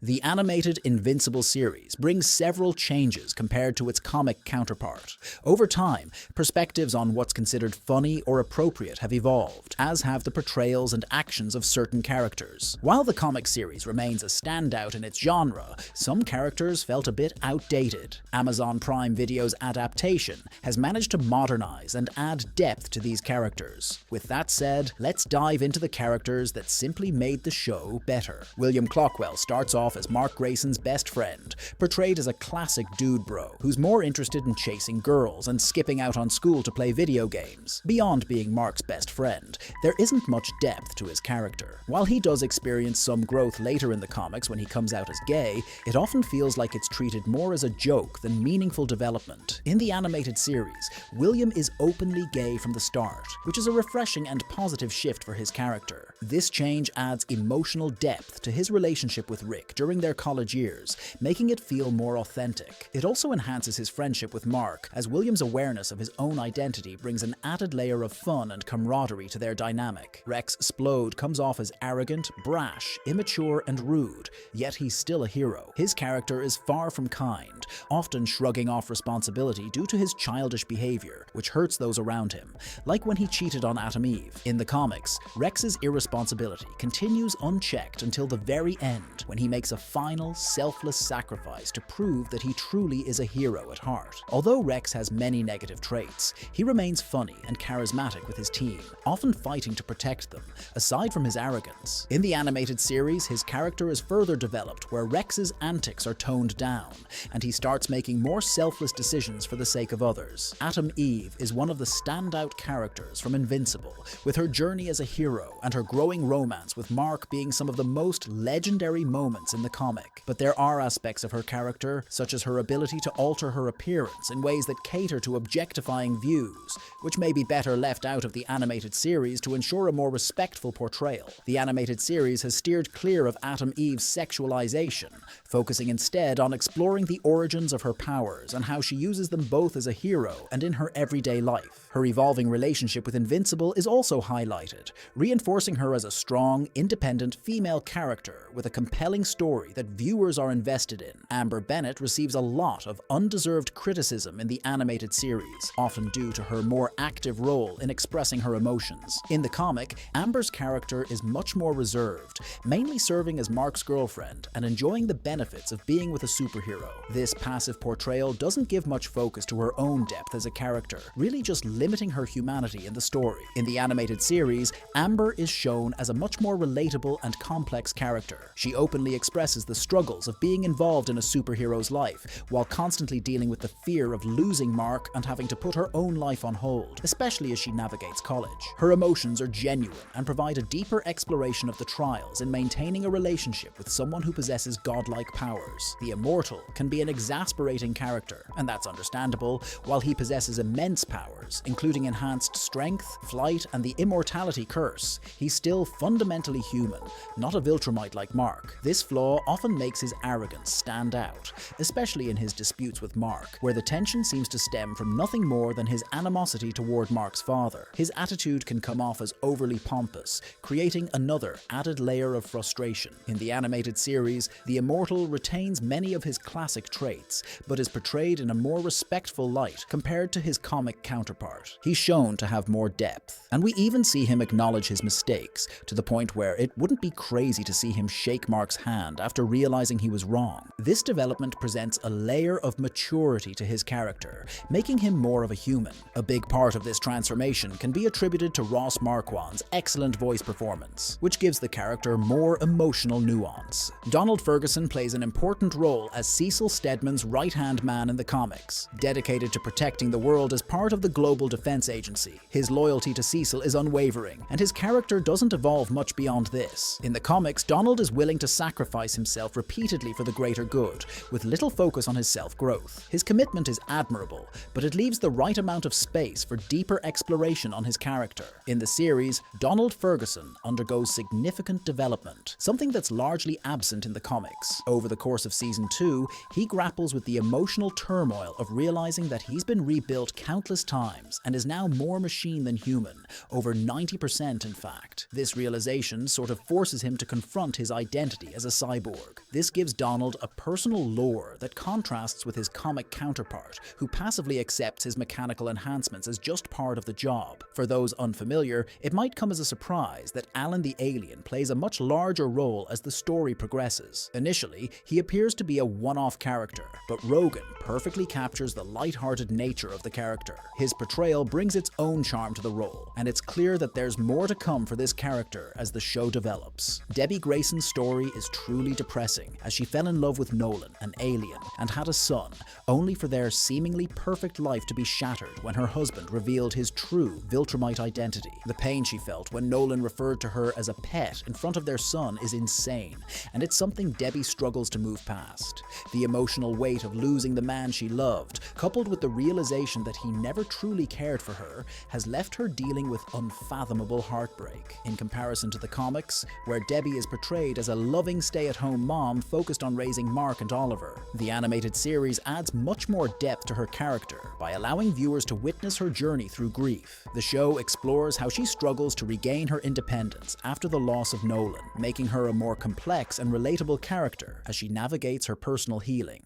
The animated Invincible series brings several changes compared to its comic counterpart. Over time, perspectives on what's considered funny or appropriate have evolved, as have the portrayals and actions of certain characters. While the comic series remains a standout in its genre, some characters felt a bit outdated. Amazon Prime Video's adaptation has managed to modernize and add depth to these characters. With that said, let's dive into the characters that simply made the show better. William Clockwell starts off as Mark Grayson's best friend, portrayed as a classic dude bro who's more interested in chasing girls and skipping out on school to play video games. Beyond being Mark's best friend, there isn't much depth to his character. While he does experience some growth later in the comics when he comes out as gay, it often feels like it's treated more as a joke than meaningful development. In the animated series, William is openly gay from the start, which is a refreshing and positive shift for his character. This change adds emotional depth to his relationship with Rick during their college years, making it feel more authentic. It also enhances his friendship with Mark, as William's awareness of his own identity brings an added layer of fun and camaraderie to their dynamic. Rex Splode comes off as arrogant, brash, immature, and rude, yet he's still a hero. His character is far from kind, often shrugging off responsibility due to his childish behavior, which hurts those around him, like when he cheated on Atom Eve. In the comics, Rex's irresponsibility continues unchecked until the very end, when he makes a final, selfless sacrifice to prove that he truly is a hero at heart. Although Rex has many negative traits, he remains funny and charismatic with his team, often fighting to protect them, aside from his arrogance. In the animated series, his character is further developed, where Rex's antics are toned down, and he starts making more selfless decisions for the sake of others. Atom Eve is one of the standout characters from Invincible, with her journey as a hero and her growing romance with Mark being some of the most legendary moments in the comic. But there are aspects of her character, such as her ability to alter her appearance in ways that cater to objectifying views, which may be better left out of the animated series to ensure a more respectful portrayal. The animated series has steered clear of Atom Eve's sexualization, focusing instead on exploring the origins of her powers and how she uses them both as a hero and in her everyday life. Her evolving relationship with Invincible is also highlighted, reinforcing her as a strong, independent female character with a compelling story that viewers are invested in. Amber Bennett receives a lot of undeserved criticism in the animated series, often due to her more active role in expressing her emotions. In the comic, Amber's character is much more reserved, mainly serving as Mark's girlfriend and enjoying the benefits of being with a superhero. This passive portrayal doesn't give much focus to her own depth as a character, really just limiting her humanity in the story. In the animated series, Amber is shown as a much more relatable and complex character. She openly expresses the struggles of being involved in a superhero's life, while constantly dealing with the fear of losing Mark and having to put her own life on hold, especially as she navigates college. Her emotions are genuine and provide a deeper exploration of the trials in maintaining a relationship with someone who possesses godlike powers. The Immortal can be an exasperating character, and that's understandable. While he possesses immense powers, including enhanced strength, flight, and the immortality curse, he's still fundamentally human, not a Viltrumite like Mark. This flaw often makes his arrogance stand out, especially in his disputes with Mark, where the tension seems to stem from nothing more than his animosity toward Mark's father. His attitude can come off as overly pompous, creating another added layer of frustration. In the animated series, the Immortal retains many of his classic traits, but is portrayed in a more respectful light compared to his comic counterpart. He's shown to have more depth, and we even see him acknowledge his mistakes, to the point where it wouldn't be crazy to see him shake Mark's hand after realizing he was wrong. This development presents a layer of maturity to his character, making him more of a human. A big part of this transformation can be attributed to Ross Marquand's excellent voice performance, which gives the character more emotional nuance. Donald Ferguson plays an important role as Cecil Stedman's right-hand man in the comics, dedicated to protecting the world as part of the Global Defense Agency. His loyalty to Cecil is unwavering, and his character doesn't evolve much beyond this. In the comics, Donald is willing to sacrifice himself repeatedly for the greater good, with little focus on his self-growth. His commitment is admirable, but it leaves the right amount of space for deeper exploration on his character. In the series, Donald Ferguson undergoes significant development, something that's largely absent in the comics. Over the course of Season 2, he grapples with the emotional turmoil of realizing that he's been rebuilt countless times and is now more machine than human, over 90% in fact. This realization sort of forces him to confront his identity as a cyborg. This gives Donald a personal lore that contrasts with his comic counterpart, who passively accepts his mechanical enhancements as just part of the job. For those unfamiliar, it might come as a surprise that Alan the alien plays a much larger role as the story progresses. Initially, he appears to be a one-off character, but Rogan perfectly captures the light-hearted nature of the character. His portrayal brings its own charm to the role, and it's clear that there's more to come for this character as the show develops. Debbie Grayson's story is truly depressing, as she fell in love with Nolan, an alien, and had a son, only for their seemingly perfect life to be shattered when her husband revealed his true Viltrumite identity. The pain she felt when Nolan referred to her as a pet in front of their son is insane, and it's something Debbie struggles to move past. The emotional weight of losing the man she loved, coupled with the realization that he never truly cared for her, has left her dealing with unfathomable heartbreak. In comparison to the comics, where Debbie is portrayed as a loving stay-at-home mom focused on raising Mark and Oliver, the animated series adds much more depth to her character by allowing viewers to witness her journey through grief. The show explores how she struggles to regain her independence after the loss of Nolan, making her a more complex and relatable character as she navigates her personal healing.